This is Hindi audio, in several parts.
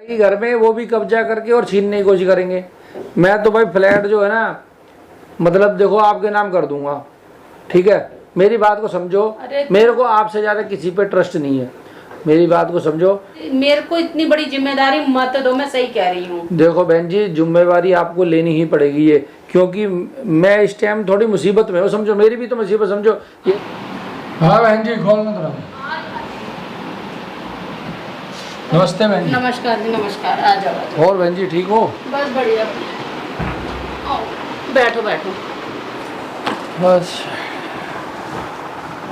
घर में वो भी कब्जा करके और छीनने की कोशिश करेंगे। मैं तो भाई फ्लैट जो है ना, मतलब देखो आपके नाम कर दूंगा, ठीक है, मेरी बात को समझो। मेरे को आपसे ज्यादा किसी पे ट्रस्ट नहीं है, मेरी बात को समझो। मेरे को इतनी बड़ी जिम्मेदारी मत दो, मैं सही कह रही हूँ। देखो बहन जी, जिम्मेवारी आपको लेनी ही पड़ेगी ये, क्योंकि मैं इस टाइम थोड़ी मुसीबत में हूँ, समझो मेरी भी तो मुसीबत समझो ये। हाँ बहन जी, खोल मत रहा। नमस्ते बहन जी। नमस्कार जी, नमस्कार। आ जाओ। और बहन जी ठीक हो? बस बढ़िया। बैठो बैठो। बस।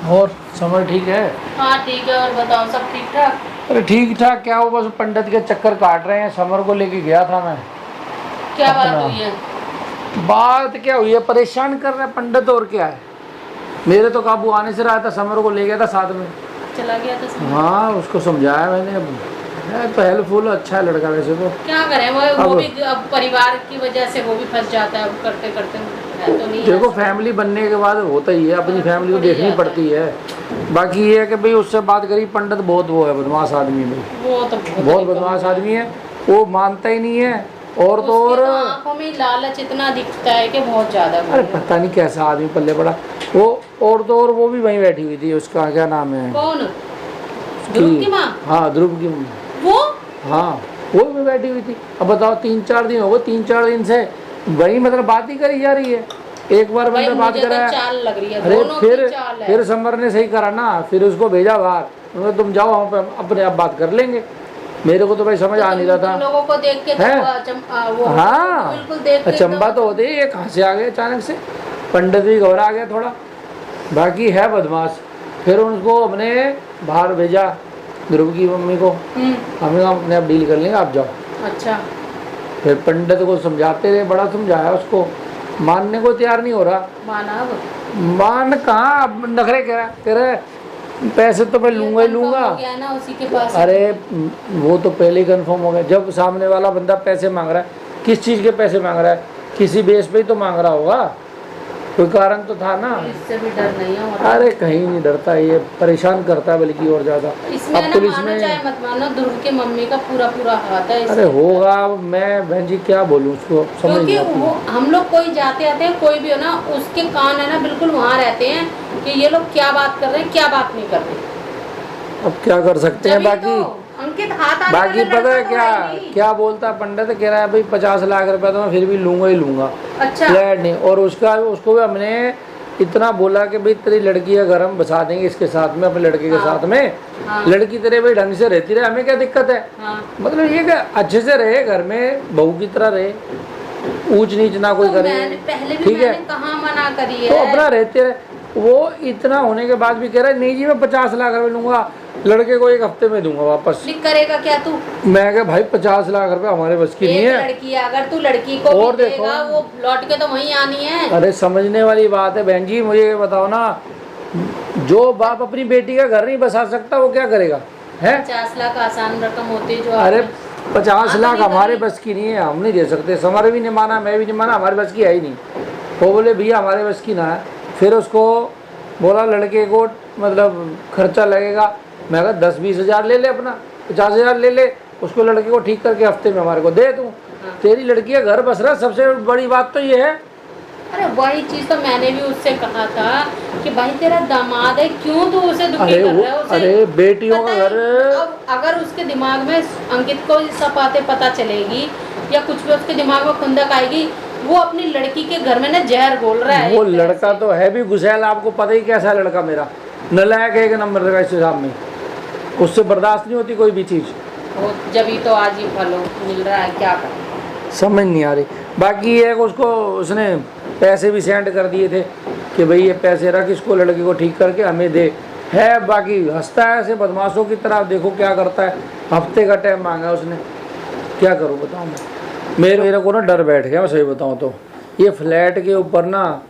और समय ठीक है? हाँ ठीक है। और बताओ, सब ठीक ठाक? अरे ठीक ठाक क्या हो, बस पंडित के चक्कर काट रहे हैं। समर को लेके गया था मैं। क्या बात हुई है? बात क्या हुई है, परेशान कर रहे हैं पंडित, और क्या है। मेरे तो काबू आने से रहा था, समर को ले गया था साथ में। चला गया था? हाँ, उसको समझाया मैंने। है तो हेल्पफुल, अच्छा है लड़का वैसे तो। क्या करें, वो भी अब परिवार की वजह से वो भी फंस जाता है, करते करते है तो नहीं। देखो फैमिली बनने के बाद होता ही है, अपनी फैमिली को देखनी पड़ती है। बाकी ये है कि भाई उससे बात करी, पंडित बहुत वो है, बदमाश आदमी है, वो तो बहुत बदमाश आदमी है। वो मानता ही नहीं है। और तो और आंखों में लालच इतना दिखता है कि बहुत ज्यादा। अरे पता नहीं कैसा आदमी पल्ले पड़ा वो। और तो और वो भी वहीं बैठी हुई थी, उसका क्या नाम है? कौन? ध्रुव की माँ? हाँ, ध्रुव की माँ। वो? हाँ, वो भी बैठी हुई थी। अब बताओ 3-4 दिन हो गए, 3-4 दिन से वही मतलब बात ही करी जा रही है। एक बार मतलब बात करा, चाल लग रही है। अरे फिर समर ने सही करा ना, फिर उसको भेजा बाहर, तुम जाओ, हम अपने आप बात कर लेंगे। मेरे को तो भाई समझ आ नहीं रहा था। लोगों को देख के तो हाँ, अचंबा तो होते ही, कहाँ से आ गए अचानक से। पंडित भी घबरा गया थोड़ा। बाकी है बदमाश। फिर उनको हमने बाहर भेजा, ध्रुव की मम्मी को। हमने अपने आप डील कर लेंगे, आप जाओ। अच्छा। फिर पंडित को समझाते रहे, बड़ा समझाया उसको, मानने को तैयार नहीं हो रहा। मान कहाँ, अब नखरे कह रहे पैसे तो मैं लूंगा ही लूंगा। ना उसी के पास। अरे वो तो पहले ही कंफर्म हो गया। जब सामने वाला बंदा पैसे मांग रहा है, किस चीज के पैसे मांग रहा है? किसी बेस पे ही तो मांग रहा होगा, कोई कारण तो था ना। इससे भी डर नहीं है? अरे कहीं नहीं डरता, ये परेशान करता है बल्कि और ज्यादा। अब पुलिस में चाहे मत मानो, ध्रुव के मम्मी का पूरा हाथ है। अरे होगा, मैं बहन जी क्या बोलूं उसको, समझ नहीं आती। वो हम लोग कोई जाते आते हैं, कोई भी हो ना, उसके कान है ना बिल्कुल वहाँ रहते हैं कि ये लोग क्या बात कर रहे हैं, क्या बात नहीं कर रहे। अब क्या कर सकते हैं। बाकी अंकित हाथ बाकी पता है क्या बोलता पंडित, कह रहा है भाई 50 लाख रुपए तो मैं फिर भी लूंगा ही लूंगा। अच्छा। फ्लैट नहीं, और उसको भी हमने इतना बोला कि भाई तेरी लड़की का घर हम बसा देंगे इसके साथ में, अपने लड़के के साथ में। लड़की तेरे भाई ढंग से रहती रहे, हमें क्या दिक्कत है। मतलब ये कि अच्छे से रहे, घर में बहू की तरह रहे, ऊंच नीच ना कोई करे, ठीक है। कहाँ मना करी है, तो अपना रहते रहे। वो इतना होने के बाद भी कह रहा है नहीं जी मैं 50 लाख रुपए लूंगा, लड़के को 1 हफ्ते में दूंगा वापस। करेगा क्या तू? मैं क्या भाई 50 लाख रुपए हमारे बस की नहीं है। लड़की है, अगर तू लड़की को और भी देगा, वो लौट के तो वहीं आनी है। अरे समझने वाली बात है बहन जी, मुझे ये बताओ ना, जो बाप अपनी बेटी का घर नहीं बसा सकता वो क्या करेगा है? 50 लाख आसान रकम होती जो। अरे 50 लाख हमारे बस की नहीं है, हम नहीं दे सकते। समर भी नहीं माना, मैं भी नहीं माना, हमारे बस की है ही नहीं। वो बोले भैया हमारे बस की ना है। फिर उसको बोला लड़के को मतलब खर्चा लगेगा। मैं कहा 10-20 हज़ार ले ले, अपना 50 हज़ार ले ले, उसको लड़के को ठीक करके हफ्ते में हमारे को दे दूँ। तेरी लड़की का घर बस रहा, सबसे बड़ी बात तो ये है। अरे वही चीज तो मैंने भी उससे कहा था कि भाई तेरा दामाद है, क्यों तू उसे दुखी कर रहा है? अरे बेटियों का घर। अगर उसके दिमाग में अंकित को सब बातें पता चलेगी या कुछ भी उसके दिमाग में खुंदक आएगी, वो अपनी लड़की के घर में ना जहर घोल रहा है। वो लड़का तो है भी गुस्सैल, आपको पता ही कैसा है लड़का मेरा, नालायक 1 नंबर का इस हिसाब में, उससे बर्दाश्त नहीं होती कोई भी चीज़। जब ही तो आज ही फल मिल रहा है, क्या करें समझ नहीं आ रही। बाकी ये उसको उसने पैसे भी सेंड कर दिए थे कि भाई ये पैसे रख, इसको लड़के को ठीक करके हमें दे है। बाकी हंसता है ऐसे बदमाशों की तरह, देखो क्या करता है। हफ्ते का टाइम मांगा उसने, क्या करूँ बताऊँ मैं। मेरे को ना डर बैठ गया, मैं सही बताऊँ तो। ये फ्लैट के ऊपर ना,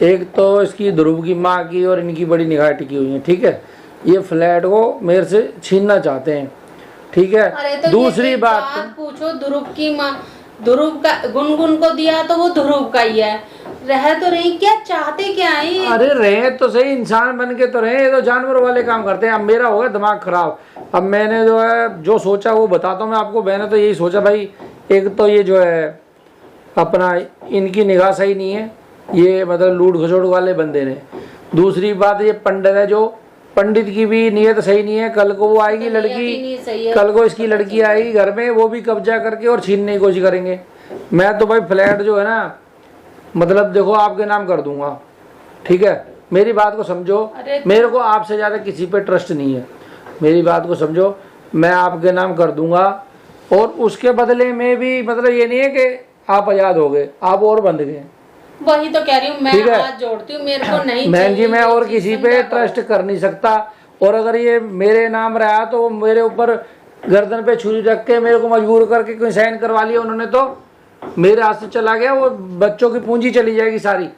एक तो इसकी ध्रुव की माँ की और इनकी बड़ी निगाह टिकी हुई है, ठीक है। ये फ्लैट को मेरे से छीनना चाहते हैं, ठीक है। तो दूसरी बात पूछो, ध्रुव की माँ, ध्रुव का गुनगुन को दिया तो वो ध्रुव का ही है, रह तो रही, क्या चाहते क्या है? अरे रहे तो सही, इंसान बन के तो रहे, ये तो जानवर वाले काम करते हैं। अब मेरा होगा दिमाग खराब, अब मैंने जो है जो सोचा वो बताता हूँ मैं आपको। मैंने तो यही सोचा भाई, एक तो ये जो है अपना इनकी निगाह सही नहीं है, ये मतलब लूट खसोट वाले बंदे ने। दूसरी बात ये पंडित है, जो पंडित की भी नीयत सही नहीं है। कल को वो आएगी लड़की, कल को इसकी लड़की आएगी घर में, वो भी कब्जा करके और छीनने की कोशिश करेंगे। मैं तो भाई फ्लैट जो है ना, मतलब देखो आपके नाम कर दूंगा, ठीक है, मेरी बात को समझो। मेरे को आपसे ज्यादा किसी पे ट्रस्ट नहीं है, मेरी बात को समझो। मैं आपके नाम कर दूंगा और उसके बदले में भी मतलब ये नहीं है कि आप आजाद हो गए, आप और बंध गए। वही तो कह रही हूँ, मैं हाथ जोड़ती हूँ, मेरे को नहीं बहन जी, मैं और किसी पे ट्रस्ट कर नहीं सकता। और अगर ये मेरे नाम रहा तो मेरे ऊपर गर्दन पे छुरी रख के मेरे को मजबूर करके कोई साइन करवा लिया उन्होंने, तो मेरे हाथ से चला गया, वो बच्चों की पूंजी चली जाएगी सारी।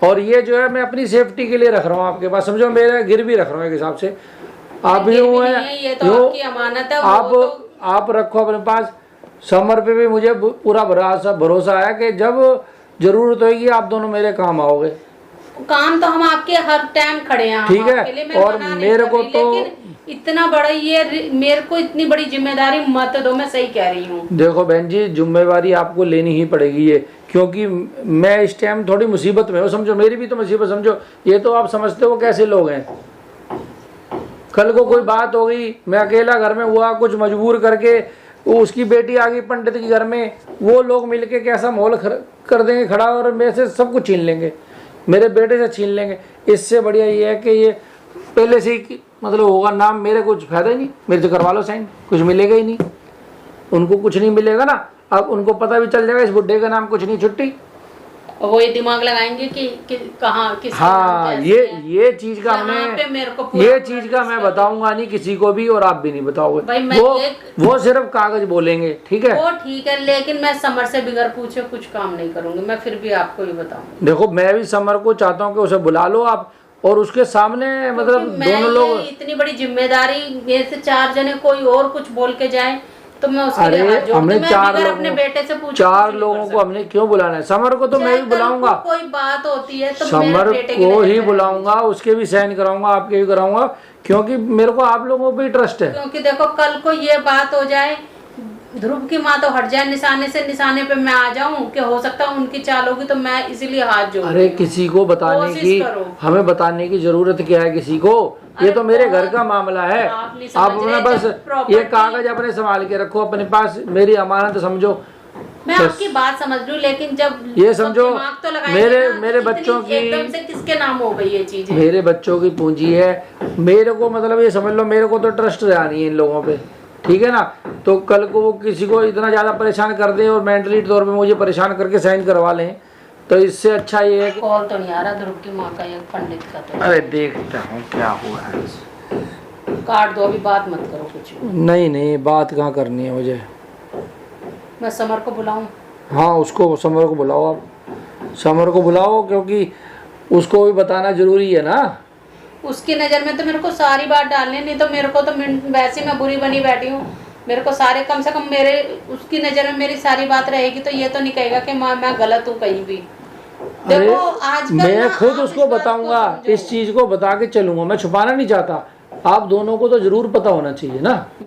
और ये जो है मैं अपनी सेफ्टी के लिए रख रहा हूँ आपके पास, समझो, मेरा गिरवी रख रहा हूँ एक हिसाब से। आप यूँ है, ये तो आपकी अमानत है, आप रखो अपने पास। समर पे भी मुझे पूरा भरोसा है कि जब जरूरत होगी आप दोनों मेरे काम आओगे। काम तो हम आपके हर टाइम खड़े हैं, ठीक है। और मेरे को तो इतना बड़ा ये मेरे को इतनी बड़ी जिम्मेदारी मत दो, मैं सही कह रही हूँ। देखो बहन जी, जिम्मेवारी आपको लेनी ही पड़ेगी ये, क्योंकि मैं इस टाइम थोड़ी मुसीबत में हूँ, समझो, मेरी भी तो मुसीबत समझो। ये तो आप समझते हो कैसे लोग हैं। कल को कोई बात हो गई, मैं अकेला घर में हुआ, कुछ मजबूर करके वो उसकी बेटी आ गई पंडित के घर में, वो लोग मिलके कैसा माहौल कर देंगे खड़ा, और मेरे से सब कुछ छीन लेंगे, मेरे बेटे से छीन लेंगे। इससे बढ़िया ये है कि ये पहले से ही मतलब होगा नाम, मेरे कुछ फायदा ही नहीं, मेरे से करवा लो साइन, कुछ मिलेगा ही नहीं, उनको कुछ नहीं मिलेगा ना। अब उनको पता भी चल जाएगा इस बुड्ढे का नाम कुछ नहीं, छुट्टी। और वो ये दिमाग लगाएंगे कि कहाँ किस। हाँ, ये चीज का ये चीज का मैं बताऊंगा नहीं किसी को भी, और आप भी नहीं बताओगे। वो सिर्फ कागज बोलेंगे, ठीक है, वो ठीक है, लेकिन मैं समर से बिगर पूछे कुछ काम नहीं करूंगी, मैं फिर भी आपको ही बताऊंगी। देखो, मैं भी समर को चाहता हूँ कि उसे बुला लो आप, और उसके सामने मतलब दोनों लोग। इतनी बड़ी जिम्मेदारी, मेरे से 4 जने कोई और कुछ बोल के जाए तो मैं उसके लिए हाथ जोड़ती हूँ। हमने 4 लोगों, अपने बेटे से पूछा, 4 लोगों को हमने क्यों बुलाना है? समर को तो मैं भी बुलाऊंगा, कोई बात होती है तो समर को ही बुलाऊंगा, उसके भी साइन कराऊंगा, आपके भी कराऊंगा, क्योंकि मेरे को आप लोगों पे ट्रस्ट है। क्योंकि देखो, कल को ये बात हो जाए, ध्रुव की माँ तो हट जाए निशाने से निशाने पे मैं आ जाऊं, कि हो सकता है उनकी चाल होगी, तो मैं इसीलिए हाथ जोड़। अरे किसी को बताने की, हमें बताने की जरूरत क्या है किसी को? ये तो मेरे घर का मामला है। आप बस ये कागज अपने संभाल के रखो अपने पास, मेरी अमानत समझो। मैं आपकी बात समझ रही हूँ, लेकिन जब ये समझो, तो मेरे बच्चों की एकदम से किसके नाम हो गई ये चीज? मेरे बच्चों की पूंजी है, मेरे को मतलब ये समझ लो, मेरे को तो ट्रस्ट रहा नहीं है इन लोगों पे, ठीक है ना। तो कल को वो किसी को इतना ज्यादा परेशान कर दे और मेंटली तौर पे मुझे परेशान करके साइन करवा लें, तो इससे अच्छा ये है। कॉल तो नहीं आ रहा ध्रुव की माँ का, एक पंडित का तो। अरे देखता हूँ क्या हुआ है। काट दो, अभी बात मत करो कुछ। नहीं, बात कहाँ करनी है मुझे। मैं समर को बुलाऊं? हाँ, उसको, समर को बुलाओ, आप समर को बुलाओ, क्योंकि उसको भी बताना जरूरी है ना। उसकी नज़र में तो मेरे को सारी बात डालनी, नहीं तो मेरे को तो वैसे मैं बुरी बनी बैठी हूँ। मेरे को सारे, कम से कम मेरे, उसकी नज़र में मेरी सारी बात रहेगी, तो ये तो नहीं कहेगा कि मैं गलत हूँ कहीं भी। देखो, आज मैं खुद उसको बताऊंगा, इस चीज को बता के चलूंगा, मैं छुपाना नहीं चाहता। आप दोनों को तो जरूर पता होना चाहिए ना।